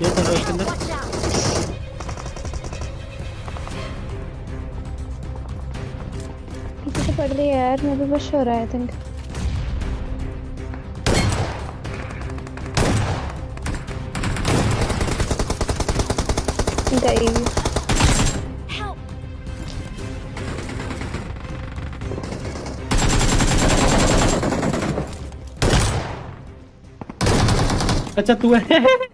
ये चलो इसके अंदर। Watch out! पीछे से पड़ रही है यार, मैं भी बस हो रहा है आई थिंक। गई। Help! अच्छा तू है